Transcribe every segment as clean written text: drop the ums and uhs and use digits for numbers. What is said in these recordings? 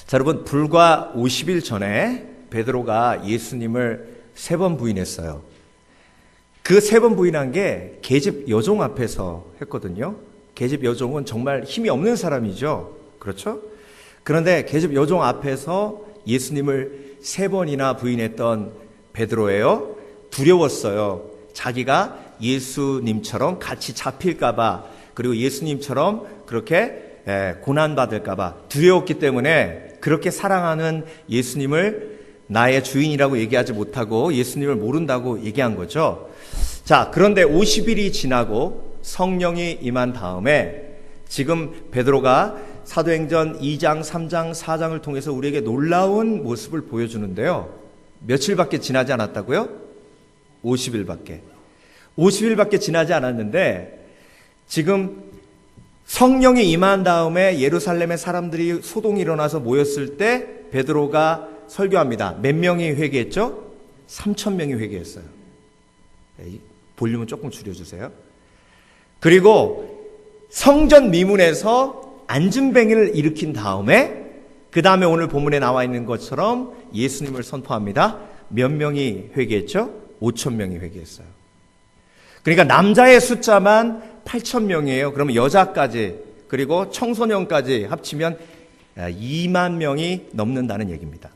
자, 여러분, 불과 50일 전에 베드로가 예수님을 3번 부인했어요. 그 3번 부인한 게 계집 여종 앞에서 했거든요. 계집 여종은 정말 힘이 없는 사람이죠. 그렇죠? 그런데 계집 여종 앞에서 예수님을 3번이나 부인했던 베드로예요. 두려웠어요. 자기가 예수님처럼 같이 잡힐까봐, 그리고 예수님처럼 그렇게 고난받을까봐 두려웠기 때문에 그렇게 사랑하는 예수님을 나의 주인이라고 얘기하지 못하고 예수님을 모른다고 얘기한 거죠. 자, 그런데 50일이 지나고 성령이 임한 다음에 지금 베드로가 사도행전 2장, 3장, 4장을 통해서 우리에게 놀라운 모습을 보여주는데요. 며칠밖에 지나지 않았다고요? 50일밖에 지나지 않았는데 지금 성령이 임한 다음에 예루살렘의 사람들이 소동이 일어나서 모였을 때 베드로가 설교합니다. 몇 명이 회개했죠? 3,000명이 회개했어요. 볼륨은 조금 줄여주세요. 그리고 성전 미문에서 안진뱅이를 일으킨 다음에 그 다음에 오늘 본문에 나와 있는 것처럼 예수님을 선포합니다. 몇 명이 회개했죠? 5,000명이 회개했어요. 그러니까 남자의 숫자만 8,000명이에요. 그러면 여자까지 그리고 청소년까지 합치면 2만 명이 넘는다는 얘기입니다.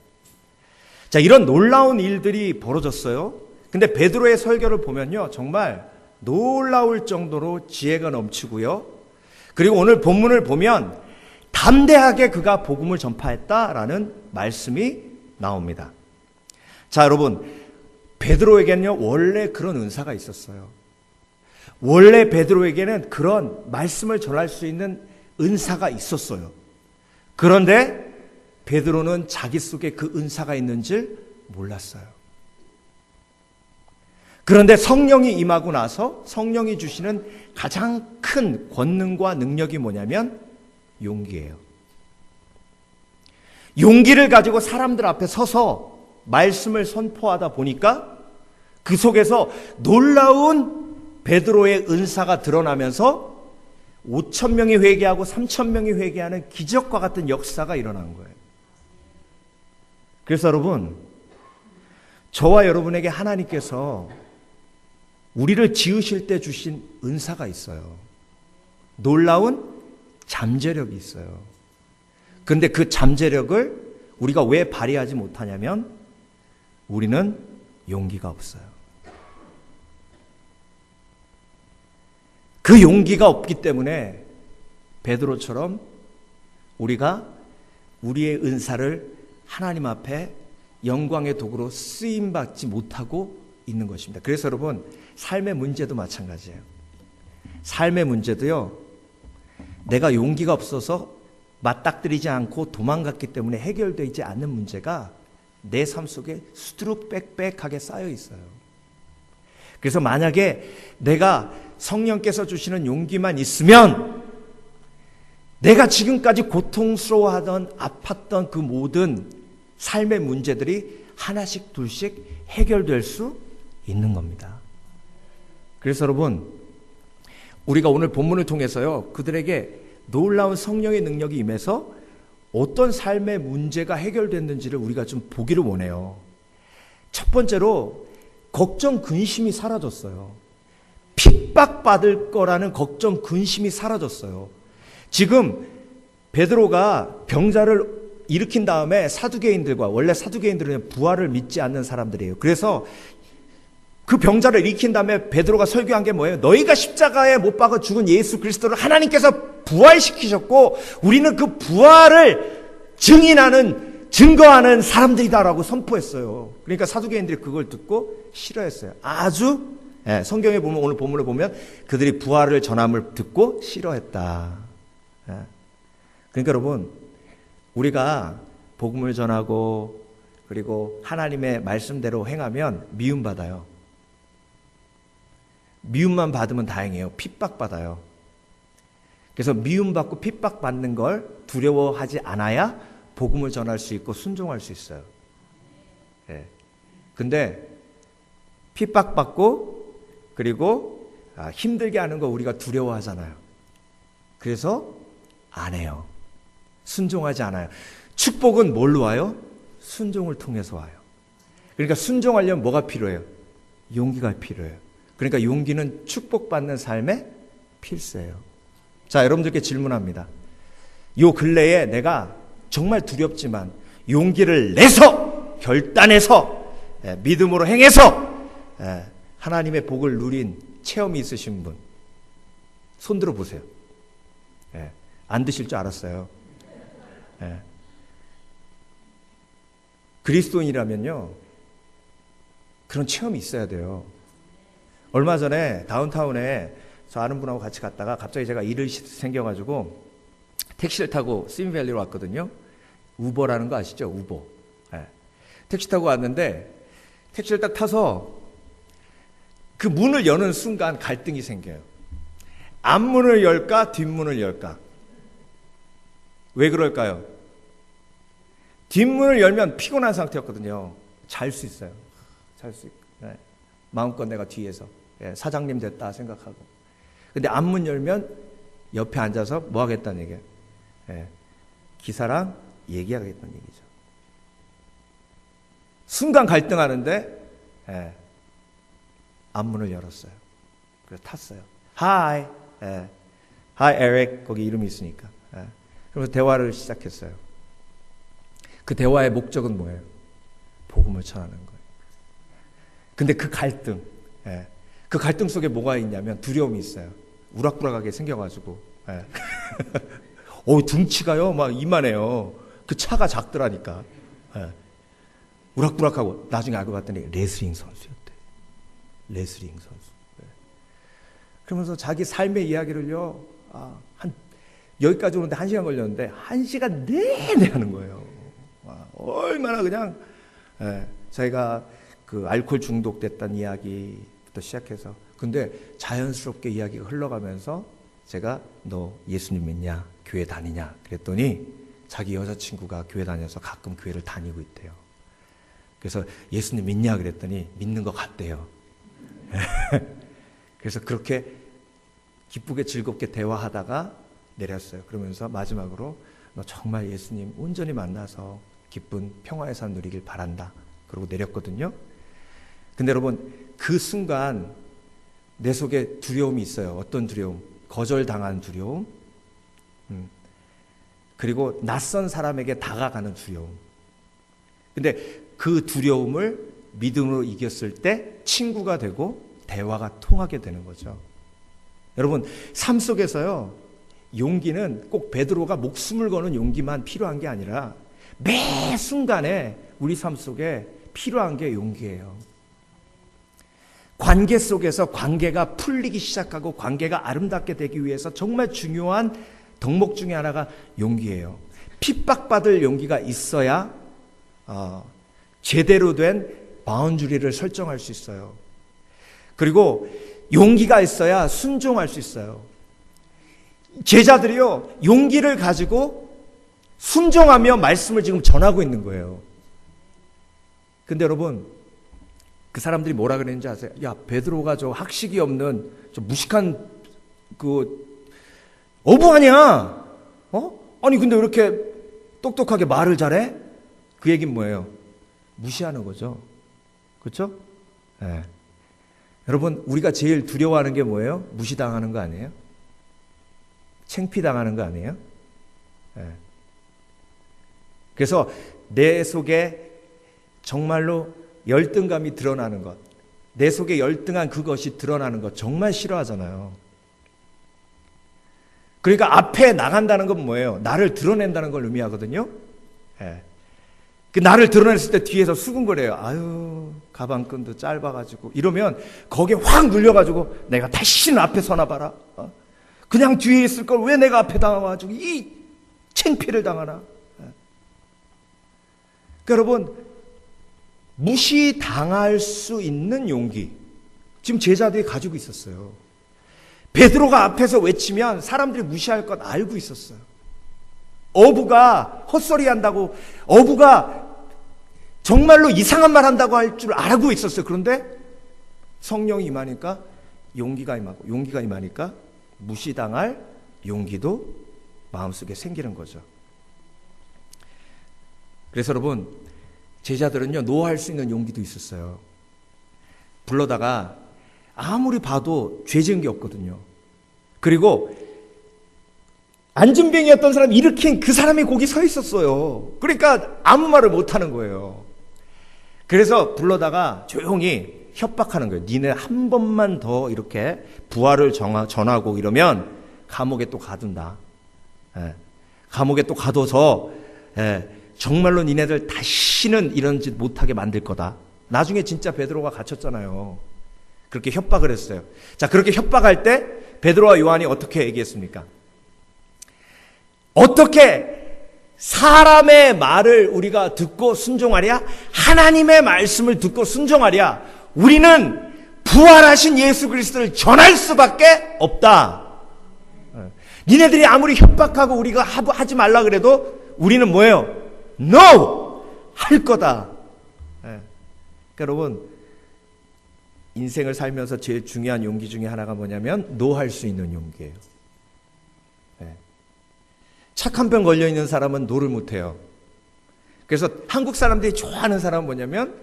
자, 이런 놀라운 일들이 벌어졌어요. 근데 베드로의 설교를 보면요, 정말 놀라울 정도로 지혜가 넘치고요. 그리고 오늘 본문을 보면 담대하게 그가 복음을 전파했다라는 말씀이 나옵니다. 자, 여러분, 베드로에게는요 원래 그런 은사가 있었어요. 원래 베드로에게는 그런 말씀을 전할 수 있는 은사가 있었어요. 그런데 베드로는 자기 속에 그 은사가 있는 줄 몰랐어요. 그런데 성령이 임하고 나서 성령이 주시는 가장 큰 권능과 능력이 뭐냐면 용기예요. 용기를 가지고 사람들 앞에 서서 말씀을 선포하다 보니까 그 속에서 놀라운 베드로의 은사가 드러나면서 5,000명이 회개하고 3,000명이 회개하는 기적과 같은 역사가 일어난 거예요. 그래서 여러분, 저와 여러분에게 하나님께서 우리를 지으실 때 주신 은사가 있어요. 놀라운 잠재력이 있어요. 그런데 그 잠재력을 우리가 왜 발휘하지 못하냐면 우리는 용기가 없어요. 그 용기가 없기 때문에 베드로처럼 우리가 우리의 은사를 하나님 앞에 영광의 도구로 쓰임받지 못하고 있는 것입니다. 그래서 여러분, 삶의 문제도 마찬가지예요. 삶의 문제도요, 내가 용기가 없어서 맞닥뜨리지 않고 도망갔기 때문에 해결되지 않는 문제가 내 삶 속에 수두룩 빽빽하게 쌓여 있어요. 그래서 만약에 내가 성령께서 주시는 용기만 있으면 내가 지금까지 고통스러워하던 아팠던 그 모든 삶의 문제들이 하나씩 둘씩 해결될 수 있는 겁니다. 그래서 여러분, 우리가 오늘 본문을 통해서요, 그들에게 놀라운 성령의 능력이 임해서 어떤 삶의 문제가 해결됐는지를 우리가 좀 보기를 원해요. 첫 번째로 걱정, 근심이 사라졌어요. 핍박받을 거라는 걱정, 근심이 사라졌어요. 지금 베드로가 병자를 일으킨 다음에 사두개인들과, 원래 사두개인들은 부활을 믿지 않는 사람들이에요. 그래서 그 병자를 일으킨 다음에 베드로가 설교한 게 뭐예요? 너희가 십자가에 못 박아 죽은 예수 그리스도를 하나님께서 부활시키셨고 우리는 그 부활을 증거하는 사람들이다라고 선포했어요. 그러니까 사두개인들이 그걸 듣고 싫어했어요. 아주 성경에 보면, 오늘 본문을 보면 그들이 부활을 전함을 듣고 싫어했다. 그러니까 여러분, 우리가 복음을 전하고 그리고 하나님의 말씀대로 행하면 미움받아요. 미움만 받으면 다행이에요. 핍박받아요. 그래서 미움받고 핍박받는 걸 두려워하지 않아야 복음을 전할 수 있고 순종할 수 있어요. 근데 핍박받고 그리고 힘들게 하는 거 우리가 두려워하잖아요. 그래서 안 해요. 순종하지 않아요. 축복은 뭘로 와요? 순종을 통해서 와요. 그러니까 순종하려면 뭐가 필요해요? 용기가 필요해요. 그러니까 용기는 축복받는 삶의 필수예요. 자, 여러분들께 질문합니다. 요 근래에 내가 정말 두렵지만 용기를 내서, 결단해서, 믿음으로 행해서 하나님의 복을 누린 체험이 있으신 분 손 들어 보세요. 안 드실 줄 알았어요. 그리스도인이라면요, 그런 체험이 있어야 돼요. 얼마 전에 다운타운에 저 아는 분하고 같이 갔다가 갑자기 제가 일이 생겨가지고 택시를 타고 스미밸리로 왔거든요. 우버라는 거 아시죠? 우버. 택시 타고 왔는데 택시를 딱 타서 그 문을 여는 순간 갈등이 생겨요. 앞문을 열까 뒷문을 열까? 왜 그럴까요? 뒷문을 열면 피곤한 상태였거든요. 잘 수 있어요. 잘 수 있고. 마음껏 내가 뒤에서 사장님 됐다 생각하고. 근데 앞문 열면 옆에 앉아서 뭐 하겠다는 얘기예요? 기사랑 얘기하겠다는 얘기죠. 순간 갈등하는데 앞문을 열었어요. 그래서 탔어요. Hi, Hi Eric. 거기 이름이 있으니까. 그래서 대화를 시작했어요. 그 대화의 목적은 뭐예요? 복음을 전하는 거예요. 근데 그 갈등 속에 뭐가 있냐면 두려움이 있어요. 우락부락하게 생겨가지고. 둥치가요, 막 이만해요. 그 차가 작더라니까. 우락부락하고 나중에 알고 봤더니 레슬링 선수였대. 레슬링 선수. 그러면서 자기 삶의 이야기를요, 여기까지 오는데 1시간 걸렸는데 1시간 내내 하는 거예요. 얼마나 그냥 자기가 그 알코올 중독됐다는 이야기부터 시작해서, 근데 자연스럽게 이야기가 흘러가면서 제가 너 예수님 믿냐? 교회 다니냐? 그랬더니 자기 여자친구가 교회 다녀서 가끔 교회를 다니고 있대요. 그래서 예수님 믿냐? 그랬더니 믿는 것 같대요. 그래서 그렇게 기쁘게 즐겁게 대화하다가 내렸어요. 그러면서 마지막으로 너 정말 예수님 온전히 만나서 기쁜 평화의 삶 누리길 바란다. 그러고 내렸거든요. 근데 여러분, 그 순간 내 속에 두려움이 있어요. 어떤 두려움? 거절당한 두려움, 그리고 낯선 사람에게 다가가는 두려움. 근데 그 두려움을 믿음으로 이겼을 때 친구가 되고 대화가 통하게 되는 거죠. 여러분, 삶 속에서요, 용기는 꼭 베드로가 목숨을 거는 용기만 필요한 게 아니라 매 순간에 우리 삶 속에 필요한 게 용기예요. 관계 속에서 관계가 풀리기 시작하고 관계가 아름답게 되기 위해서 정말 중요한 덕목 중에 하나가 용기예요. 핍박받을 용기가 있어야 제대로 된 바운드리를 설정할 수 있어요. 그리고 용기가 있어야 순종할 수 있어요. 제자들이요, 용기를 가지고 순종하며 말씀을 지금 전하고 있는 거예요. 근데 여러분, 그 사람들이 뭐라 그랬는지 아세요? 야, 베드로가 저 학식이 없는 저 무식한 그 어부 아니야? 아니 근데 왜 이렇게 똑똑하게 말을 잘해? 그 얘기는 뭐예요? 무시하는 거죠. 그렇죠? 네. 여러분, 우리가 제일 두려워하는 게 뭐예요? 무시당하는 거 아니에요? 창피당하는 거 아니에요? 네. 그래서 내 속에 정말로 열등감이 드러나는 것, 내 속에 열등한 그것이 드러나는 것 정말 싫어하잖아요. 그러니까 앞에 나간다는 건 뭐예요? 나를 드러낸다는 걸 의미하거든요. 네. 그 나를 드러냈을 때 뒤에서 수근거려요. 아유, 가방끈도 짧아가지고 이러면 거기에 확 눌려가지고 내가 다시는 앞에 서나 봐라. 그냥 뒤에 있을 걸 왜 내가 앞에 나와가지고 이 창피를 당하나. 그러니까 여러분, 무시당할 수 있는 용기, 지금 제자들이 가지고 있었어요. 베드로가 앞에서 외치면 사람들이 무시할 건 알고 있었어요. 어부가 헛소리 한다고, 어부가 정말로 이상한 말 한다고 할 줄 알고 있었어요. 그런데 성령이 임하니까 용기가 임하고, 용기가 임하니까 무시당할 용기도 마음속에 생기는 거죠. 그래서 여러분, 제자들은요, 노할 수 있는 용기도 있었어요. 불러다가 아무리 봐도 죄 지은 게 없거든요. 그리고 안진뱅이였던 사람이 일으킨 그 사람이 거기 서 있었어요. 그러니까 아무 말을 못 하는 거예요. 그래서 불러다가 조용히 협박하는 거예요. 니네 한 번만 더 이렇게 부활을 전하고 이러면 감옥에 또 가둔다. 감옥에 또 가둬서 정말로 니네들 다시는 이런 짓 못하게 만들 거다. 나중에 진짜 베드로가 갇혔잖아요. 그렇게 협박을 했어요. 자, 그렇게 협박할 때 베드로와 요한이 어떻게 얘기했습니까? 어떻게 사람의 말을 우리가 듣고 순종하랴? 하나님의 말씀을 듣고 순종하랴? 우리는 부활하신 예수 그리스도를 전할 수밖에 없다. 니네들이 아무리 협박하고 우리가 하지 말라 그래도 우리는 뭐예요? No! 할 거다. 그러니까 여러분, 인생을 살면서 제일 중요한 용기 중에 하나가 뭐냐면 No 할 수 있는 용기예요. 착한 병 걸려있는 사람은 노를 못해요. 그래서 한국 사람들이 좋아하는 사람은 뭐냐면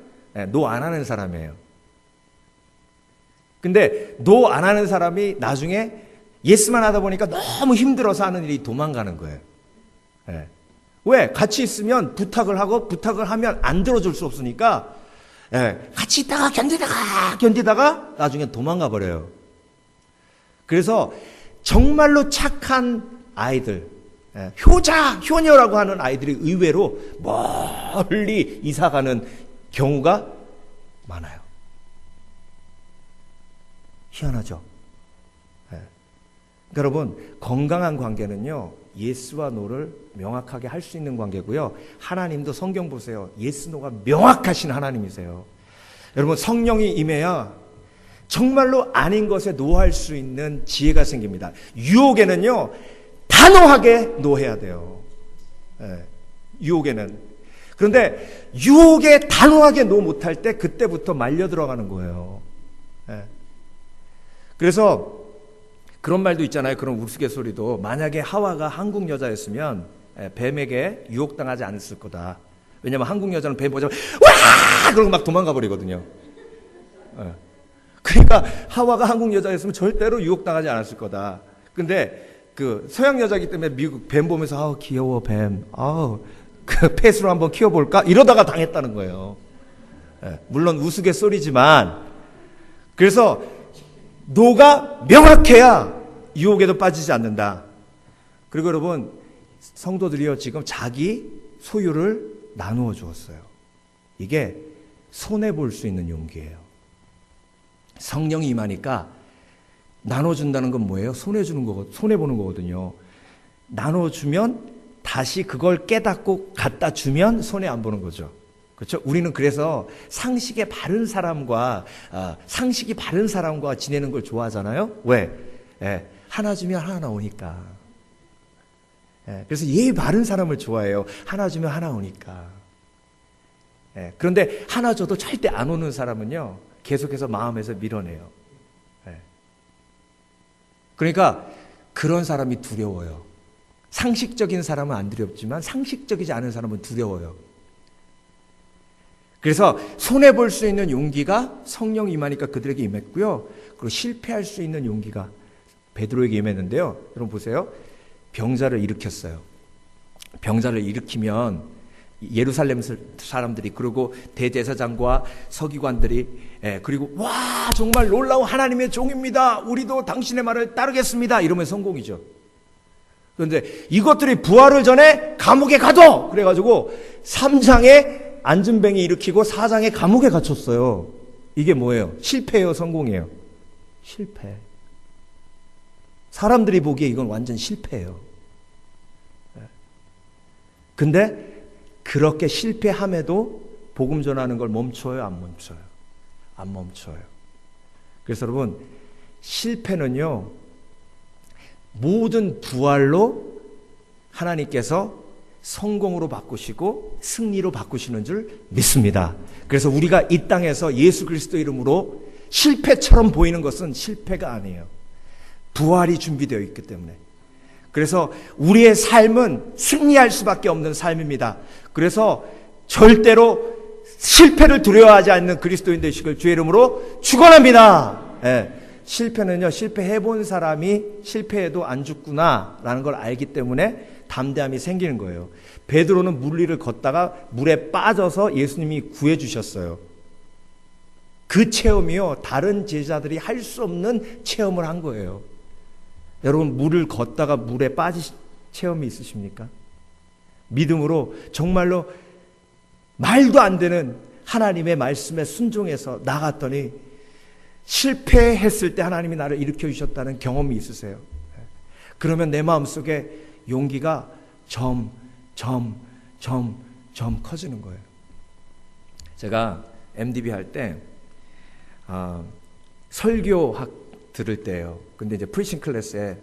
노 안 하는 사람이에요. 근데 노 안 하는 사람이 나중에 예스만 하다 보니까 너무 힘들어서 하는 일이 도망가는 거예요. 왜? 같이 있으면 부탁을 하고 부탁을 하면 안 들어줄 수 없으니까 같이 있다가 견디다가 나중에 도망가 버려요. 그래서 정말로 착한 아이들, 효녀라고 하는 아이들이 의외로 멀리 이사가는 경우가 많아요. 희한하죠? 그러니까 여러분, 건강한 관계는요, 예스와 노를 명확하게 할 수 있는 관계고요. 하나님도 성경 보세요. 예스, 노가 명확하신 하나님이세요. 여러분, 성령이 임해야 정말로 아닌 것에 노할 수 있는 지혜가 생깁니다. 유혹에는요, 단호하게 노해야 돼요. 유혹에는. 그런데 유혹에 단호하게 노 못할 때 그때부터 말려 들어가는 거예요. 그래서 그런 말도 있잖아요. 그런 우스갯소리도. 만약에 하와가 한국 여자였으면 뱀에게 유혹당하지 않았을 거다. 왜냐하면 한국 여자는 뱀 보자마자 와! 그러고 막 도망가 버리거든요. 그러니까 하와가 한국 여자였으면 절대로 유혹당하지 않았을 거다. 근데 그 서양 여자이기 때문에 미국 뱀 보면서 아우 귀여워 뱀. 아우 그 펫으로 한번 키워볼까? 이러다가 당했다는 거예요. 물론 우스갯소리지만 그래서 노가 명확해야 유혹에도 빠지지 않는다. 그리고 여러분, 성도들이요, 지금 자기 소유를 나누어 주었어요. 이게 손해볼 수 있는 용기예요. 성령이 임하니까 나눠준다는 건 뭐예요? 손해보는 거거든요. 나눠주면 다시 그걸 깨닫고 갖다 주면 손해 안 보는 거죠. 그렇죠? 우리는 그래서 상식이 바른 사람과 지내는 걸 좋아하잖아요. 왜? 하나 주면 하나 나오니까. 그래서 예의 바른 사람을 좋아해요. 하나 주면 하나 오니까. 그런데 하나 줘도 절대 안 오는 사람은요, 계속해서 마음에서 밀어내요. 그러니까 그런 사람이 두려워요. 상식적인 사람은 안 두렵지만 상식적이지 않은 사람은 두려워요. 그래서 손해볼 수 있는 용기가 성령 임하니까 그들에게 임했고요. 그리고 실패할 수 있는 용기가 베드로에게 임했는데요. 여러분 보세요. 병자를 일으켰어요. 병자를 일으키면 예루살렘 사람들이, 그리고 대제사장과 서기관들이, 그리고 와 정말 놀라운 하나님의 종입니다. 우리도 당신의 말을 따르겠습니다. 이러면 성공이죠. 그런데 이것들이 부활을 전에 감옥에 가둬! 그래가지고 3장에 안진뱅이 일으키고 4장에 감옥에 갇혔어요. 이게 뭐예요? 실패예요? 성공이에요? 실패. 사람들이 보기에 이건 완전 실패예요. 근데 그렇게 실패함에도 복음 전하는 걸 멈춰요? 안 멈춰요? 안 멈춰요. 그래서 여러분, 실패는요, 모든 부활로 하나님께서 성공으로 바꾸시고 승리로 바꾸시는 줄 믿습니다. 그래서 우리가 이 땅에서 예수 그리스도 이름으로 실패처럼 보이는 것은 실패가 아니에요. 부활이 준비되어 있기 때문에. 그래서 우리의 삶은 승리할 수밖에 없는 삶입니다. 그래서 절대로 실패를 두려워하지 않는 그리스도인 되시길 주의 이름으로 축원합니다. 예. 실패는요, 실패해본 사람이 실패해도 안 죽구나라는 걸 알기 때문에 담대함이 생기는 거예요. 베드로는 물 위를 걷다가 물에 빠져서 예수님이 구해주셨어요. 그 체험이요, 다른 제자들이 할 수 없는 체험을 한 거예요. 여러분, 물을 걷다가 물에 빠지신 체험이 있으십니까? 믿음으로 정말로 말도 안 되는 하나님의 말씀에 순종해서 나갔더니 실패했을 때 하나님이 나를 일으켜 주셨다는 경험이 있으세요? 그러면 내 마음속에 용기가 점 커지는 거예요. 제가 MDB 할 때 설교학 들을 때예요. 근데 이제 프리칭 클래스에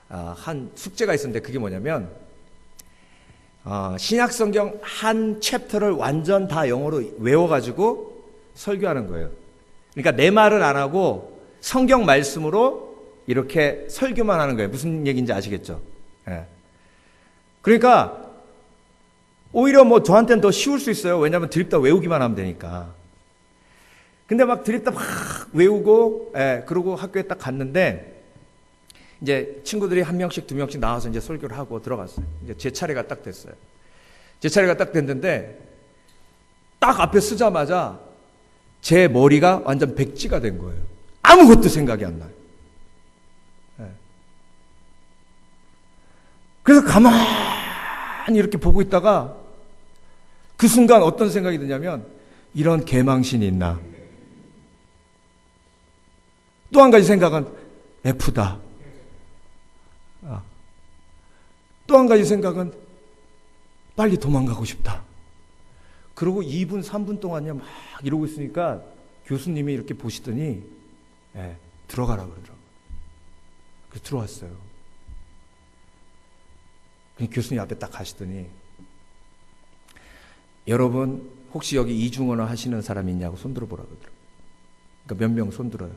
한 숙제가 있었는데 그게 뭐냐면 신약성경 한 챕터를 완전 다 영어로 외워가지고 설교하는 거예요. 그러니까 내 말은 안 하고 성경 말씀으로 이렇게 설교만 하는 거예요. 무슨 얘기인지 아시겠죠? 예. 그러니까 오히려 뭐 저한테는 더 쉬울 수 있어요. 왜냐하면 드립다 외우기만 하면 되니까. 근데 막 드립다 막 외우고, 그러고 학교에 딱 갔는데, 이제 친구들이 한 명씩 두 명씩 나와서 이제 설교를 하고 들어갔어요. 이제 제 차례가 딱 됐어요. 제 차례가 딱 됐는데, 딱 앞에 쓰자마자 제 머리가 완전 백지가 된 거예요. 아무것도 생각이 안 나요. 그래서 가만히 이렇게 보고 있다가 그 순간 어떤 생각이 드냐면, 이런 개망신이 있나? 또 한 가지 생각은 F다. 또 한 가지 생각은 빨리 도망가고 싶다. 그러고 2분, 3분 동안요, 막 이러고 있으니까 교수님이 이렇게 보시더니, 들어가라 그러더라고요. 그래서 들어왔어요. 교수님 앞에 딱 가시더니, 여러분, 혹시 여기 이중언어 하시는 사람 있냐고 손 들어보라 그러더라고요. 그러니까 몇 명 손 들어요.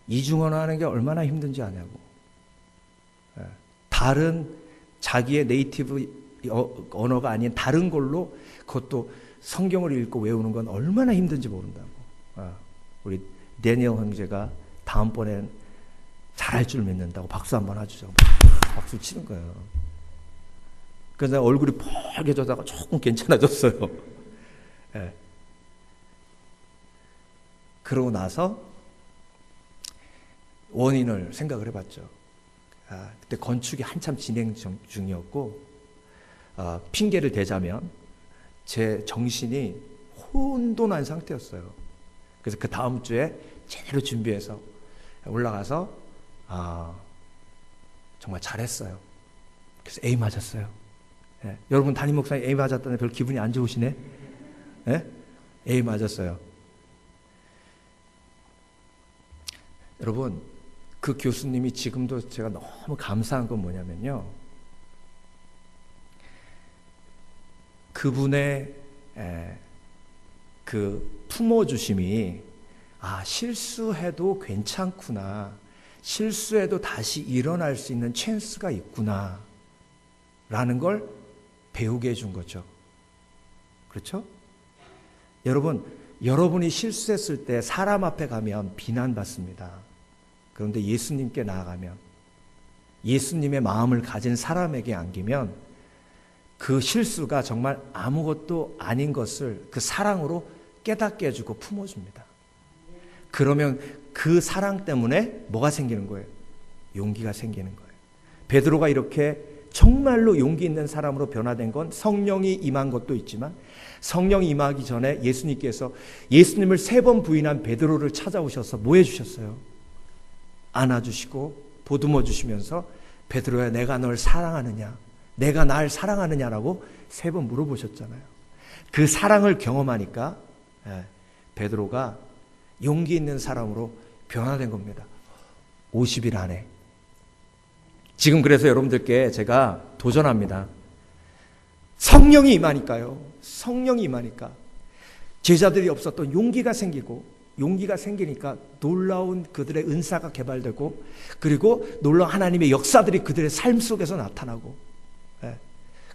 이중언어 하는 게 얼마나 힘든지 아냐고. 다른 자기의 네이티브 언어가 아닌 다른 걸로 그것도 성경을 읽고 외우는 건 얼마나 힘든지 모른다고. 우리 데니엘 형제가 다음번엔 잘할 줄 믿는다고 박수 한번 해주자고 박수 치는 거예요. 그래서 얼굴이 펄개져다가 조금 괜찮아졌어요. 그러고 나서 원인을 생각을 해봤죠. 그때 건축이 한참 진행 중이었고, 핑계를 대자면 제 정신이 혼돈한 상태였어요. 그래서 그 다음 주에 제대로 준비해서 올라가서 정말 잘했어요. 그래서 A 맞았어요. 여러분 담임 목사님 A 맞았다는데 별 기분이 안 좋으시네? A 맞았어요. 여러분, 그 교수님이 지금도 제가 너무 감사한 건 뭐냐면요, 그분의 그 품어주심이 실수해도 괜찮구나, 실수해도 다시 일어날 수 있는 찬스가 있구나 라는 걸 배우게 해준 거죠. 그렇죠? 여러분, 여러분이 실수했을 때 사람 앞에 가면 비난받습니다. 그런데 예수님께 나아가면, 예수님의 마음을 가진 사람에게 안기면 그 실수가 정말 아무것도 아닌 것을 그 사랑으로 깨닫게 해주고 품어줍니다. 그러면 그 사랑 때문에 뭐가 생기는 거예요? 용기가 생기는 거예요. 베드로가 이렇게 정말로 용기 있는 사람으로 변화된 건 성령이 임한 것도 있지만, 성령이 임하기 전에 예수님께서 예수님을 3번 부인한 베드로를 찾아오셔서 뭐 해주셨어요? 안아주시고 보듬어 주시면서, 베드로야, 내가 널 사랑하느냐, 내가 날 사랑하느냐라고 3번 물어보셨잖아요. 그 사랑을 경험하니까 베드로가 용기 있는 사람으로 변화된 겁니다. 50일 안에. 지금 그래서 여러분들께 제가 도전합니다. 성령이 임하니까요. 성령이 임하니까 제자들이 없었던 용기가 생기고, 용기가 생기니까 놀라운 그들의 은사가 개발되고, 그리고 놀라운 하나님의 역사들이 그들의 삶 속에서 나타나고,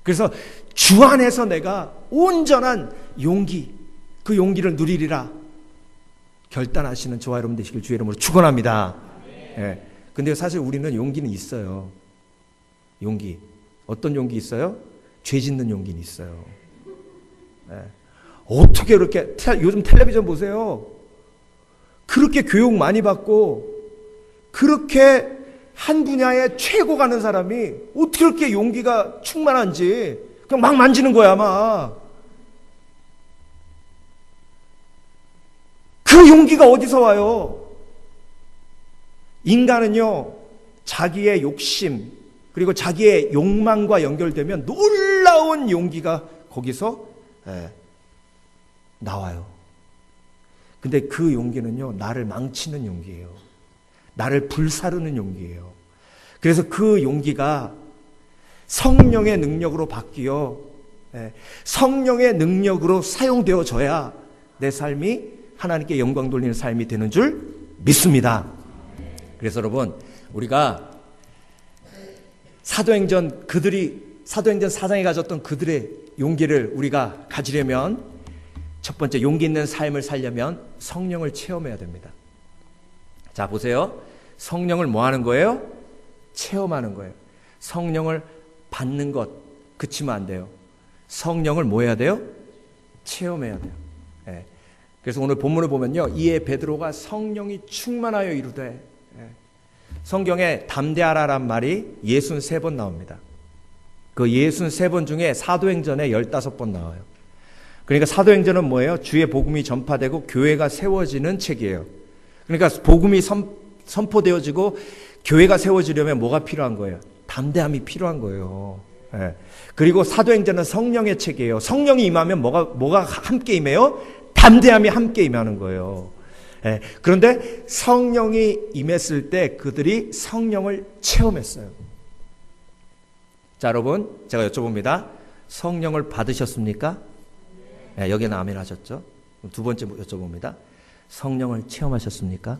그래서 주 안에서 내가 온전한 용기, 그 용기를 누리리라 결단하시는 저와 여러분 되시길 주의 이름으로 축원합니다. 근데 사실 우리는 용기는 있어요. 용기. 어떤 용기 있어요? 죄 짓는 용기는 있어요. 어떻게 그렇게, 요즘 텔레비전 보세요. 그렇게 교육 많이 받고 그렇게 한 분야에 최고 가는 사람이 어떻게 그렇게 용기가 충만한지 그냥 막 만지는 거야 막. 그 용기가 어디서 와요? 인간은요, 자기의 욕심 그리고 자기의 욕망과 연결되면 놀라운 용기가 거기서 나와요. 근데 그 용기는요, 나를 망치는 용기예요. 나를 불사르는 용기예요. 그래서 그 용기가 성령의 능력으로 바뀌어 성령의 능력으로 사용되어져야 내 삶이 하나님께 영광 돌리는 삶이 되는 줄 믿습니다. 그래서 여러분, 우리가 사도행전 4장에 가졌던 그들의 용기를 우리가 가지려면, 첫 번째, 용기 있는 삶을 살려면 성령을 체험해야 됩니다. 자, 보세요. 성령을 뭐 하는 거예요? 체험하는 거예요. 성령을 받는 것 그치면 안 돼요. 성령을 뭐 해야 돼요? 체험해야 돼요. 그래서 오늘 본문을 보면요, 이에 베드로가 성령이 충만하여 이르되, 성경에 담대하라란 말이 63번 나옵니다. 그 63번 중에 사도행전에 15번 나와요. 그러니까 사도행전은 뭐예요? 주의 복음이 전파되고 교회가 세워지는 책이에요. 그러니까 복음이 선포되어지고 교회가 세워지려면 뭐가 필요한 거예요? 담대함이 필요한 거예요. 그리고 사도행전은 성령의 책이에요. 성령이 임하면 뭐가 함께 임해요? 담대함이 함께 임하는 거예요. 그런데 성령이 임했을 때 그들이 성령을 체험했어요. 자, 여러분, 제가 여쭤봅니다. 성령을 받으셨습니까? 여기는 아멘 하셨죠? 두 번째 여쭤봅니다. 성령을 체험하셨습니까?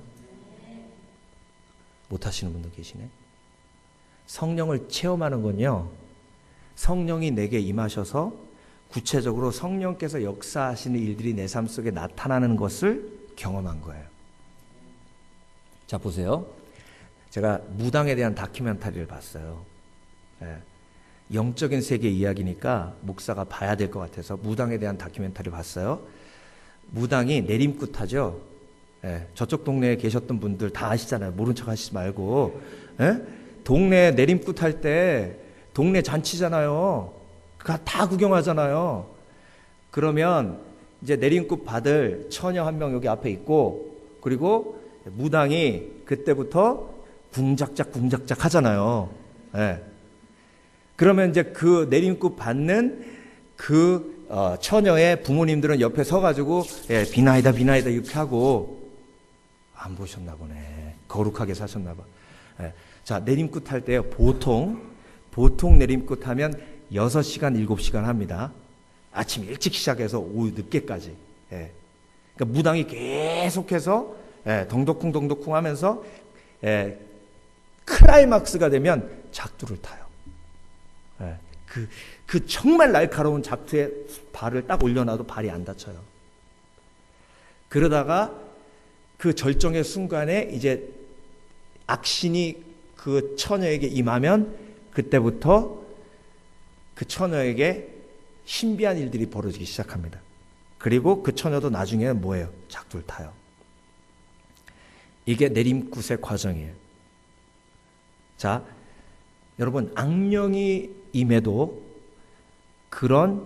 못하시는 분도 계시네. 성령을 체험하는 건요, 성령이 내게 임하셔서 구체적으로 성령께서 역사하시는 일들이 내 삶 속에 나타나는 것을 경험한 거예요. 자, 보세요. 제가 무당에 대한 다큐멘터리를 봤어요. 영적인 세계 이야기니까 목사가 봐야 될 것 같아서 무당에 대한 다큐멘터리 봤어요. 무당이 내림굿하죠. 저쪽 동네에 계셨던 분들 다 아시잖아요. 모른 척 하시지 말고. 동네 내림굿 할 때 동네 잔치잖아요. 그거 다 구경하잖아요. 그러면 이제 내림굿 받을 처녀 한 명 여기 앞에 있고, 그리고 무당이 그때부터 궁작작 하잖아요. 그러면 이제 그 내림굿 받는 그 처녀의 부모님들은 옆에 서가지고 비나이다 이렇게 하고, 안 보셨나 보네. 거룩하게 사셨나 봐. 자, 내림굿 할 때요, 보통 내림굿 하면 6시간 7시간 합니다. 아침 일찍 시작해서 오후 늦게까지. 그러니까 무당이 계속해서 덩덕쿵 하면서 클라이막스가 되면 작두를 타요. 그 정말 날카로운 작두에 발을 딱 올려놔도 발이 안 다쳐요. 그러다가 그 절정의 순간에 이제 악신이 그 처녀에게 임하면 그때부터 그 처녀에게 신비한 일들이 벌어지기 시작합니다. 그리고 그 처녀도 나중에는 뭐예요? 작두를 타요. 이게 내림굿의 과정이에요. 자, 여러분, 악령이 임해도 그런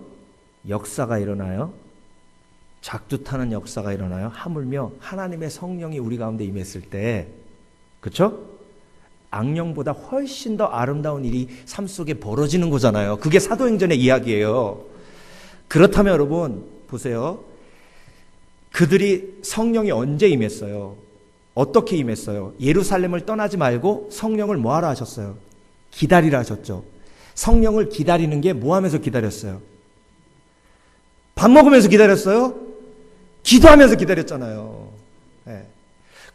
역사가 일어나요. 작두 타는 역사가 일어나요. 하물며 하나님의 성령이 우리 가운데 임했을 때, 그렇죠? 악령보다 훨씬 더 아름다운 일이 삶 속에 벌어지는 거잖아요. 그게 사도행전의 이야기예요. 그렇다면 여러분 보세요. 그들이 성령이 언제 임했어요? 어떻게 임했어요? 예루살렘을 떠나지 말고 성령을 뭐 하라 하셨어요? 기다리라 하셨죠. 성령을 기다리는 게 뭐 하면서 기다렸어요? 밥 먹으면서 기다렸어요? 기도하면서 기다렸잖아요. 예.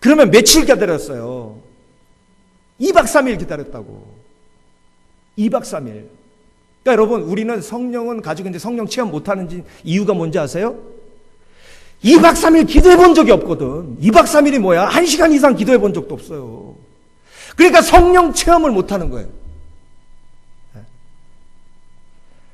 그러면 며칠 기다렸어요? 2박 3일 기다렸다고. 2박 3일. 그러니까 여러분, 우리는 성령은 가지고 있는데 성령 체험 못하는 이유가 뭔지 아세요? 2박 3일 기도해 본 적이 없거든. 2박 3일이 뭐야? 1시간 이상 기도해 본 적도 없어요. 그러니까 성령 체험을 못하는 거예요.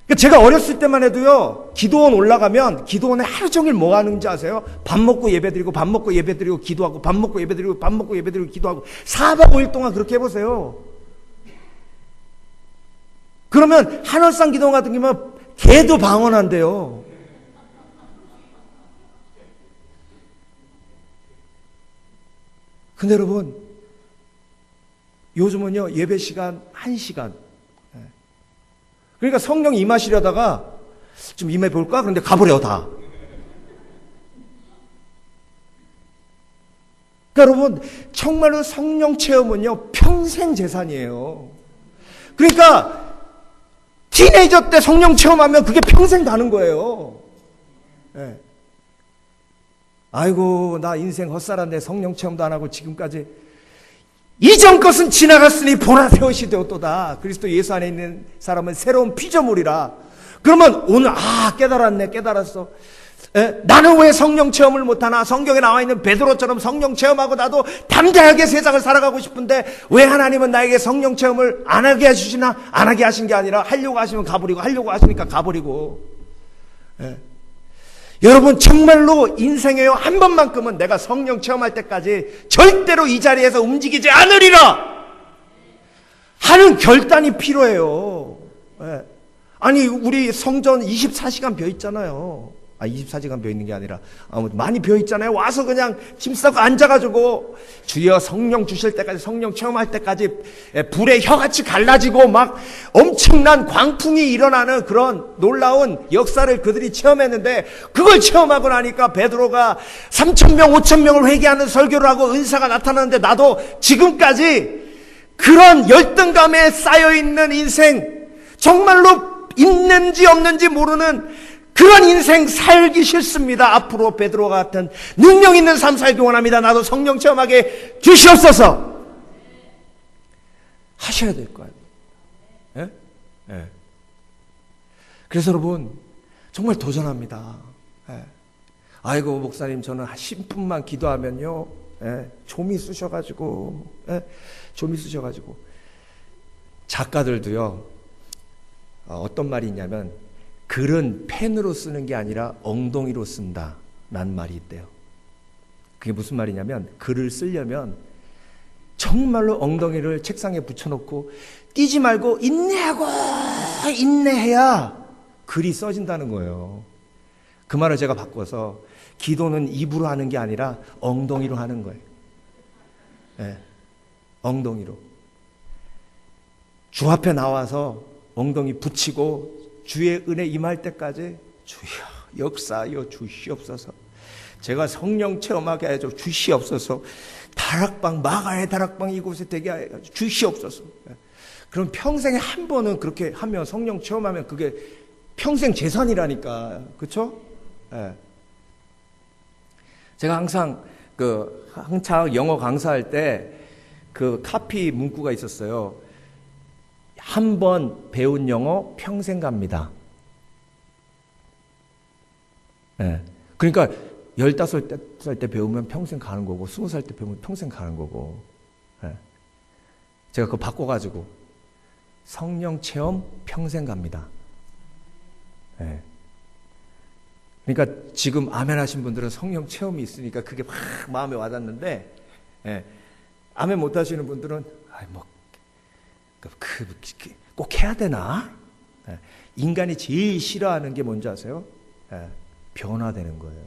그러니까 제가 어렸을 때만 해도요, 기도원 올라가면 기도원에 하루 종일 뭐 하는지 아세요? 밥 먹고 예배드리고 밥 먹고 예배드리고 기도하고 밥 먹고 예배드리고 밥 먹고 예배드리고 기도하고 4박 5일 동안 그렇게 해보세요. 그러면 한월상 기도원 같은 경우는 개도 방언한대요. 근데 여러분, 요즘은요, 예배 시간 1시간. 그러니까 성령 임하시려다가 좀 임해 볼까? 그런데 가버려, 다. 그러니까 여러분, 정말로 성령 체험은요, 평생 재산이에요. 그러니까, 티네이저 때 성령 체험하면 그게 평생 가는 거예요. 네. 아이고, 나 인생 헛살았네. 성령 체험도 안 하고 지금까지. 이전 것은 지나갔으니 보라 새 옷이 되었도다. 그리스도 예수 안에 있는 사람은 새로운 피조물이라. 그러면 오늘 깨달았네. 깨달았어. 나는 왜 성령 체험을 못하나? 성경에 나와 있는 베드로처럼 성령 체험하고 나도 담대하게 세상을 살아가고 싶은데 왜 하나님은 나에게 성령 체험을 안 하게 해주시나? 안 하게 하신 게 아니라 하려고 하시면 가버리고 하려고 하시니까 가버리고. 여러분, 정말로 인생에요, 한 번만큼은 내가 성령 체험할 때까지 절대로 이 자리에서 움직이지 않으리라 하는 결단이 필요해요. 아니, 우리 성전 24시간 벼 있잖아요. 24시간 벼 있는 게 아니라 많이 벼 있잖아요. 와서 그냥 짐 싸고 앉아가지고 주여 성령 주실 때까지, 성령 체험할 때까지 불에 혀같이 갈라지고 막 엄청난 광풍이 일어나는 그런 놀라운 역사를 그들이 체험했는데, 그걸 체험하고 나니까 베드로가 3,000명 5,000명을 회개하는 설교를 하고 은사가 나타나는데, 나도 지금까지 그런 열등감에 쌓여있는 인생, 정말로 있는지 없는지 모르는 그런 인생 살기 싫습니다. 앞으로 베드로 같은 능력 있는 삶 살기 원합니다. 나도 성령 체험하게 주시옵소서. 하셔야 될 거예요. 예? 예. 그래서 여러분, 정말 도전합니다. 예. 아이고, 목사님, 저는 10분만 기도하면요, 좀이 쑤셔가지고, 좀이 쑤셔가지고. 작가들도요, 어떤 말이 있냐면, 글은 펜으로 쓰는 게 아니라 엉덩이로 쓴다 라는 말이 있대요. 그게 무슨 말이냐면, 글을 쓰려면 정말로 엉덩이를 책상에 붙여놓고 뛰지 말고 인내하고 인내해야 글이 써진다는 거예요. 그 말을 제가 바꿔서, 기도는 입으로 하는 게 아니라 엉덩이로 하는 거예요. 엉덩이로. 주 앞에 나와서 엉덩이 붙이고 주의 은혜 임할 때까지 주여 역사하여 주시옵소서. 제가 성령 체험하게 하여 주시옵소서. 다락방, 마가의 다락방 이곳에 되게 하여 주시옵소서. 그럼 평생에 한 번은 그렇게 하면, 성령 체험하면 그게 평생 재산이라니까. 그렇죠? 제가 항상 한창 영어 강사할 때 카피 문구가 있었어요. 한 번 배운 영어 평생 갑니다. 그러니까 15살 때 배우면 평생 가는 거고, 20살 때 배우면 평생 가는 거고. 제가 그거 바꿔가지고 성령 체험 평생 갑니다. 그러니까 지금 아멘 하신 분들은 성령 체험이 있으니까 그게 막 마음에 와닿는데, 아멘 못 하시는 분들은 꼭 해야 되나? 인간이 제일 싫어하는 게 뭔지 아세요? 변화되는 거예요.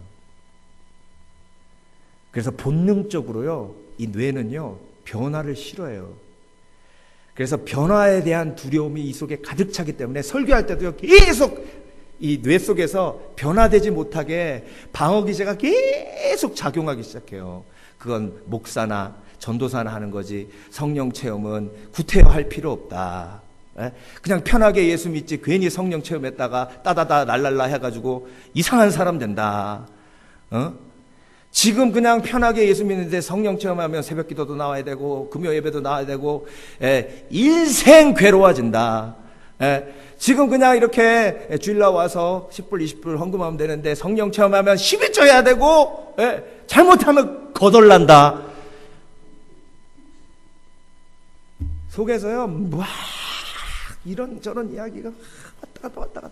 그래서 본능적으로요, 이 뇌는요, 변화를 싫어해요. 그래서 변화에 대한 두려움이 이 속에 가득 차기 때문에 설교할 때도요, 계속 이 뇌 속에서 변화되지 못하게 방어 기제가 계속 작용하기 시작해요. 그건 목사나 전도사나 하는 거지, 성령 체험은 구태여할 필요 없다. 그냥 편하게 예수 믿지 괜히 성령 체험했다가 따다다 랄랄라 해가지고 이상한 사람 된다. 지금 그냥 편하게 예수 믿는데 성령 체험하면 새벽 기도도 나와야 되고 금요 예배도 나와야 되고 인생 괴로워진다. 지금 그냥 이렇게 주일날 와서 10불 20불 헌금하면 되는데 성령 체험하면 11조 해야 되고 잘못하면 거덜난다. 속에서요 막 이런저런 이야기가 왔다 갔다.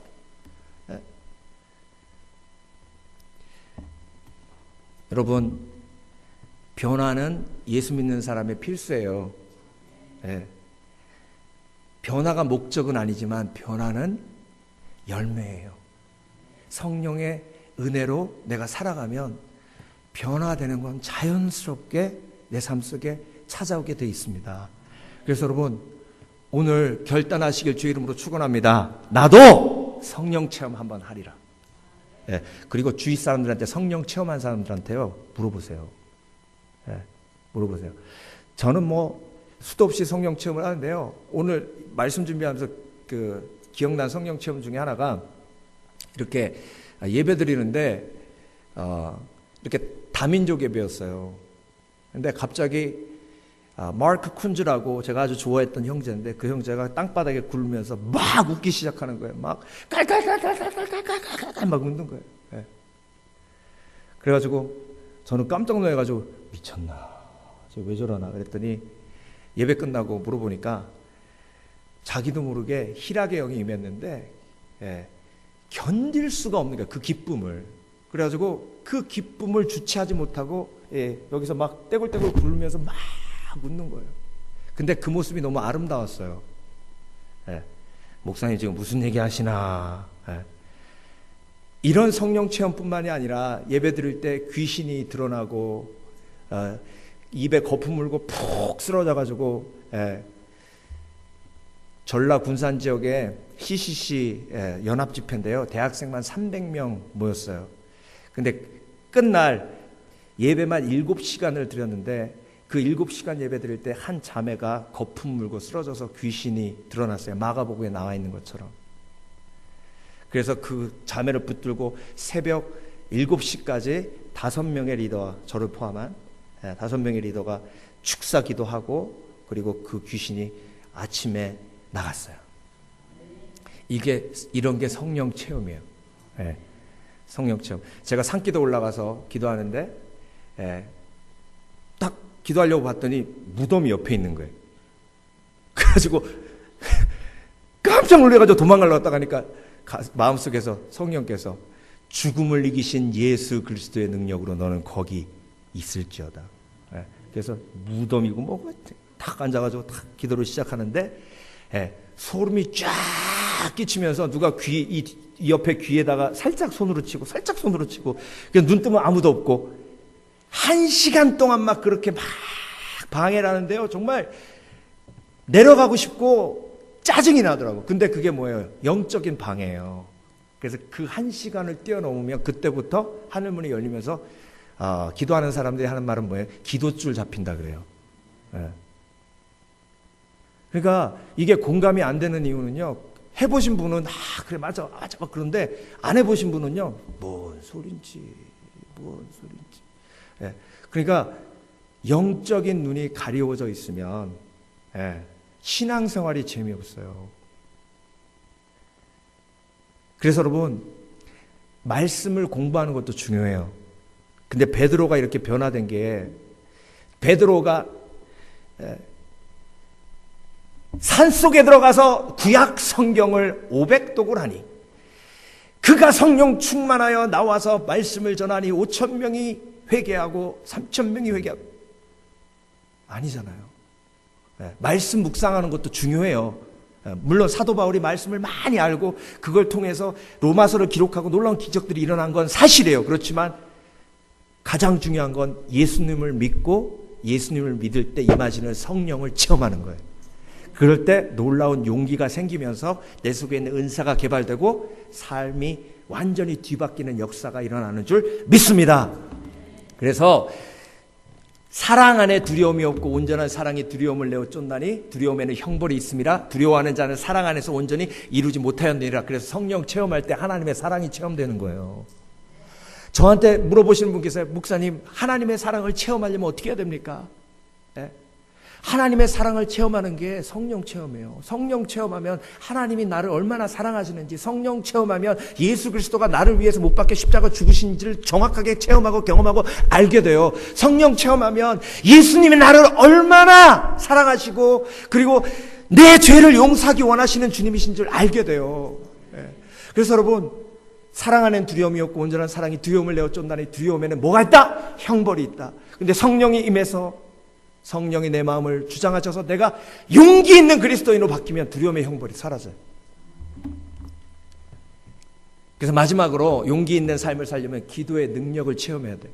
여러분, 변화는 예수 믿는 사람의 필수예요. 변화가 목적은 아니지만 변화는 열매예요. 성령의 은혜로 내가 살아가면 변화되는 건 자연스럽게 내 삶 속에 찾아오게 돼 있습니다. 그래서 여러분, 오늘 결단하시길 주의 이름으로 축원합니다. 나도 성령 체험 한번 하리라. 그리고 주위 사람들한테 성령 체험한 사람들한테요 물어보세요. 물어보세요. 저는 수도 없이 성령 체험을 하는데요. 오늘 말씀 준비하면서 기억난 성령 체험 중에 하나가 이렇게 예배 드리는데 이렇게 다민족 예배였어요. 근데 갑자기 마크 쿤즈라고 제가 아주 좋아했던 형제인데 그 형제가 땅바닥에 굴면서 막 웃기 시작하는 거예요. 막 깔깔깔깔깔깔깔깔깔 막 웃는 거예요. 그래가지고 저는 깜짝 놀라가지고 미쳤나? 저 왜 저러나? 그랬더니 예배 끝나고 물어보니까 자기도 모르게 희락의 영이 임했는데 견딜 수가 없는 거예요. 그 기쁨을. 그래가지고 그 기쁨을 주체하지 못하고 여기서 막 떼굴떼굴 굴면서 막 웃는 거예요. 근데 그 모습이 너무 아름다웠어요. 목사님 지금 무슨 얘기 하시나? 이런 성령 체험뿐만이 아니라 예배 드릴 때 귀신이 드러나고 입에 거품 물고 푹 쓰러져가지고 전라 군산 지역에 CCC 연합 집회인데요. 대학생만 300명 모였어요. 근데 끝날 예배만 7시간을 드렸는데 그 7시간 예배 드릴 때 한 자매가 거품 물고 쓰러져서 귀신이 드러났어요. 마가복음에 나와 있는 것처럼. 그래서 그 자매를 붙들고 새벽 7시까지 5명의 리더와 저를 포함한 5명의 리더가 축사 기도하고 그리고 그 귀신이 아침에 나갔어요. 이런 게 성령 체험이에요. 성령 체험. 제가 산기도 올라가서 기도하는데 딱 기도하려고 봤더니 무덤이 옆에 있는 거예요. 그래가지고 깜짝 놀래가지고 도망가려고 했다가 하니까 마음속에서 성령께서 죽음을 이기신 예수 그리스도의 능력으로 너는 거기 있을지어다. 그래서 무덤이고 뭐고 탁 앉아가지고 탁 기도를 시작하는데 소름이 쫙 끼치면서 누가 이 옆에 귀에다가 살짝 손으로 치고 그냥 눈 뜨면 아무도 없고 1시간 동안 막 그렇게 막 방해를 하는데요. 정말 내려가고 싶고 짜증이 나더라고. 근데 그게 뭐예요? 영적인 방해예요. 그래서 그 1시간을 뛰어넘으면 그때부터 하늘문이 열리면서 기도하는 사람들이 하는 말은 뭐예요? 기도줄 잡힌다 그래요. 그러니까 이게 공감이 안 되는 이유는요. 해보신 분은 그래 맞아 그런데 안 해보신 분은요. 뭔 소린지. 그러니까 영적인 눈이 가려워져 있으면 신앙생활이 재미없어요. 그래서 여러분 말씀을 공부하는 것도 중요해요. 근데 베드로가 이렇게 변화된 게 베드로가 산속에 들어가서 구약 성경을 500독을 하니 그가 성령 충만하여 나와서 말씀을 전하니 5,000명이 회개하고 3,000명이 회개하고 아니잖아요. 말씀 묵상하는 것도 중요해요. 물론 사도 바울이 말씀을 많이 알고 그걸 통해서 로마서를 기록하고 놀라운 기적들이 일어난 건 사실이에요. 그렇지만 가장 중요한 건 예수님을 믿고 예수님을 믿을 때 임하시는 성령을 체험하는 거예요. 그럴 때 놀라운 용기가 생기면서 내 속에 있는 은사가 개발되고 삶이 완전히 뒤바뀌는 역사가 일어나는 줄 믿습니다. 그래서 사랑 안에 두려움이 없고 온전한 사랑이 두려움을 내어 쫓나니 두려움에는 형벌이 있음이라 두려워하는 자는 사랑 안에서 온전히 이루지 못하였느니라. 그래서 성령 체험할 때 하나님의 사랑이 체험되는 거예요. 저한테 물어보시는 분 계세요. 목사님, 하나님의 사랑을 체험하려면 어떻게 해야 됩니까? 예? 하나님의 사랑을 체험하는 게 성령 체험이에요. 성령 체험하면 하나님이 나를 얼마나 사랑하시는지, 성령 체험하면 예수 그리스도가 나를 위해서 못 박혀 십자가 죽으신지를 정확하게 체험하고 경험하고 알게 돼요. 성령 체험하면 예수님이 나를 얼마나 사랑하시고 그리고 내 죄를 용서하기 원하시는 주님이신 줄 알게 돼요. 그래서 여러분, 사랑 안엔 두려움이 없고 온전한 사랑이 두려움을 내어 쫓나니 두려움에는 뭐가 있다? 형벌이 있다. 근데 성령이 임해서 성령이 내 마음을 주장하셔서 내가 용기 있는 그리스도인으로 바뀌면 두려움의 형벌이 사라져요. 그래서 마지막으로 용기 있는 삶을 살려면 기도의 능력을 체험해야 돼요.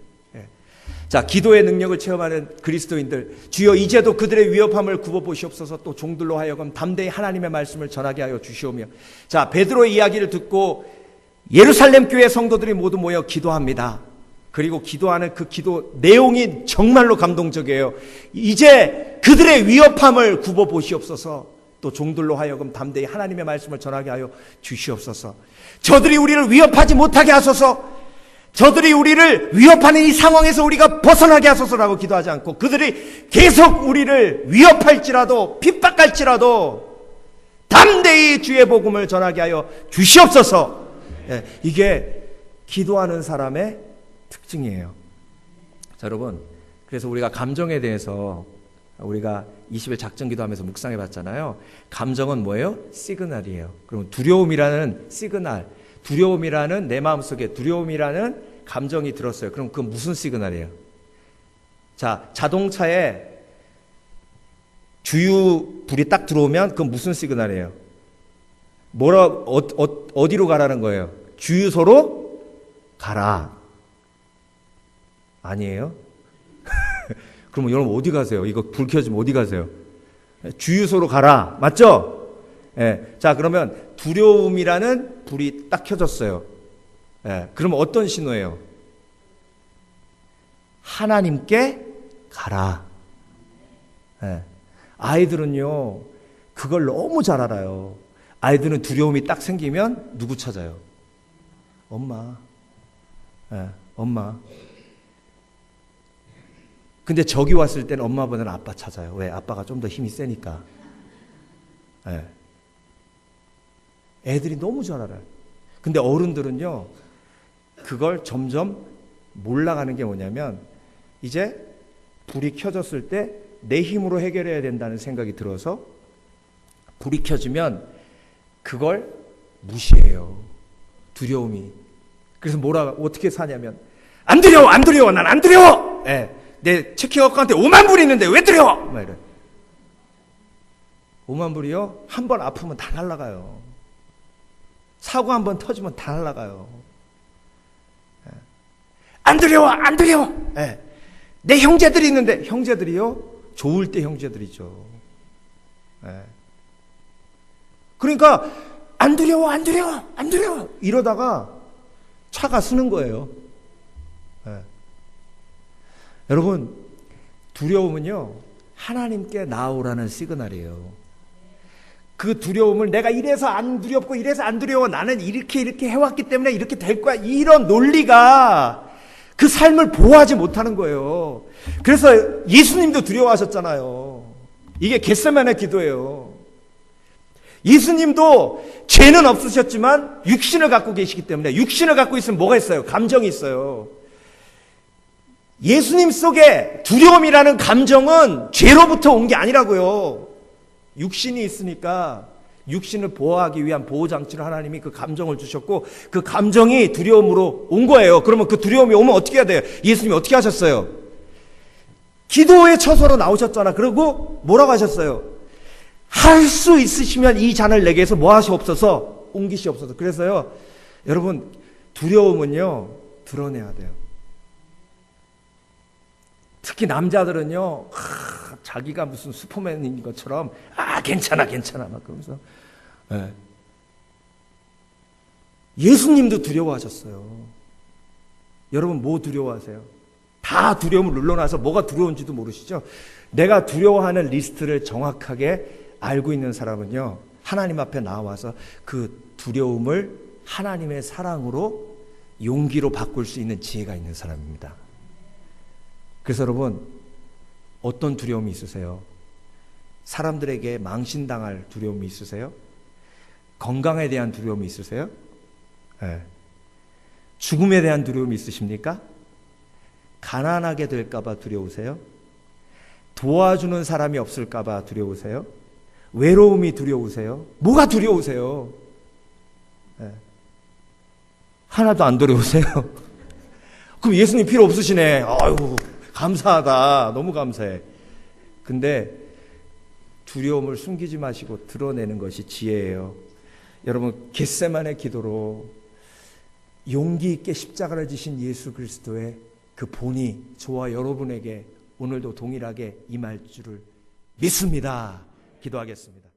자, 기도의 능력을 체험하는 그리스도인들, 주여 이제도 그들의 위협함을 굽어보시옵소서. 또 종들로 하여금 담대히 하나님의 말씀을 전하게 하여 주시오며. 자, 베드로의 이야기를 듣고 예루살렘 교회 성도들이 모두 모여 기도합니다. 그리고 기도하는 그 기도 내용이 정말로 감동적이에요. 이제 그들의 위협함을 굽어보시옵소서. 또 종들로 하여금 담대히 하나님의 말씀을 전하게 하여 주시옵소서. 저들이 우리를 위협하지 못하게 하소서. 저들이 우리를 위협하는 이 상황에서 우리가 벗어나게 하소서라고 기도하지 않고 그들이 계속 우리를 위협할지라도 핍박할지라도 담대히 주의 복음을 전하게 하여 주시옵소서. 이게 기도하는 사람의 특징이에요. 자, 여러분, 그래서 우리가 감정에 대해서 우리가 20일 작전기도하면서 묵상해 봤잖아요. 감정은 뭐예요? 시그널이에요. 그럼 두려움이라는 시그널, 두려움이라는 내 마음속에 두려움이라는 감정이 들었어요. 그럼 그건 무슨 시그널이에요? 자, 자동차에 주유 불이 딱 들어오면 그건 무슨 시그널이에요? 어디로 가라는 거예요? 주유소로 가라. 아니에요? 그럼 여러분 어디 가세요? 이거 불 켜지면 어디 가세요? 주유소로 가라. 맞죠? 예. 자, 그러면 두려움이라는 불이 딱 켜졌어요. 예. 그러면 어떤 신호예요? 하나님께 가라. 예. 아이들은요, 그걸 너무 잘 알아요. 아이들은 두려움이 딱 생기면 누구 찾아요? 엄마. 예. 엄마. 근데 적이 왔을 때는 엄마보다는 아빠 찾아요. 왜? 아빠가 좀 더 힘이 세니까. 예. 애들이 너무 잘 알아요. 근데 어른들은요, 그걸 점점 몰라가는 게 뭐냐면, 이제 불이 켜졌을 때 내 힘으로 해결해야 된다는 생각이 들어서 불이 켜지면 그걸 무시해요. 두려움이. 그래서 어떻게 사냐면, 안 두려워, 안 두려워, 난 안 두려워! 예. 내 체킹 어카운트에 5만 불이 있는데 왜 두려워! 막 이래. 5만 불이요? 한 번 아프면 다 날아가요. 사고 한 번 터지면 다 날아가요. 안 두려워, 안 두려워! 예. 내 형제들이 있는데, 형제들이요? 좋을 때 형제들이죠. 예. 그러니까, 안 두려워, 안 두려워, 안 두려워! 이러다가 차가 쓰는 거예요. 예. 여러분, 두려움은요, 하나님께 나아오라는 시그널이에요. 그 두려움을 내가 이래서 안 두렵고 이래서 안 두려워, 나는 이렇게 해왔기 때문에 이렇게 될 거야, 이런 논리가 그 삶을 보호하지 못하는 거예요. 그래서 예수님도 두려워하셨잖아요. 이게 겟세마네 기도예요. 예수님도 죄는 없으셨지만 육신을 갖고 계시기 때문에, 육신을 갖고 있으면 뭐가 있어요? 감정이 있어요. 예수님 속에 두려움이라는 감정은 죄로부터 온 게 아니라고요. 육신이 있으니까 육신을 보호하기 위한 보호장치를 하나님이 그 감정을 주셨고, 그 감정이 두려움으로 온 거예요. 그러면 그 두려움이 오면 어떻게 해야 돼요? 예수님이 어떻게 하셨어요? 기도의 처소로 나오셨잖아. 그리고 뭐라고 하셨어요? 할 수 있으시면 이 잔을 내게서 뭐 하시옵소서? 옮기시옵소서. 그래서요, 여러분, 두려움은요, 드러내야 돼요. 특히 남자들은요, 자기가 무슨 슈퍼맨인 것처럼, 괜찮아, 막 그러면서. 네. 예수님도 두려워하셨어요. 여러분, 뭐 두려워하세요? 다 두려움을 눌러놔서 뭐가 두려운지도 모르시죠? 내가 두려워하는 리스트를 정확하게 알고 있는 사람은요, 하나님 앞에 나와서 그 두려움을 하나님의 사랑으로 용기로 바꿀 수 있는 지혜가 있는 사람입니다. 그래서 여러분, 어떤 두려움이 있으세요? 사람들에게 망신당할 두려움이 있으세요? 건강에 대한 두려움이 있으세요? 네. 죽음에 대한 두려움이 있으십니까? 가난하게 될까봐 두려우세요? 도와주는 사람이 없을까봐 두려우세요? 외로움이 두려우세요? 뭐가 두려우세요? 네. 하나도 안 두려우세요? 그럼 예수님 필요 없으시네. 아유, 감사하다. 너무 감사해. 근데 두려움을 숨기지 마시고 드러내는 것이 지혜예요. 여러분, 겟세마네 기도로 용기 있게 십자가를 지신 예수 그리스도의 그 본이 저와 여러분에게 오늘도 동일하게 임할 줄을 믿습니다. 기도하겠습니다.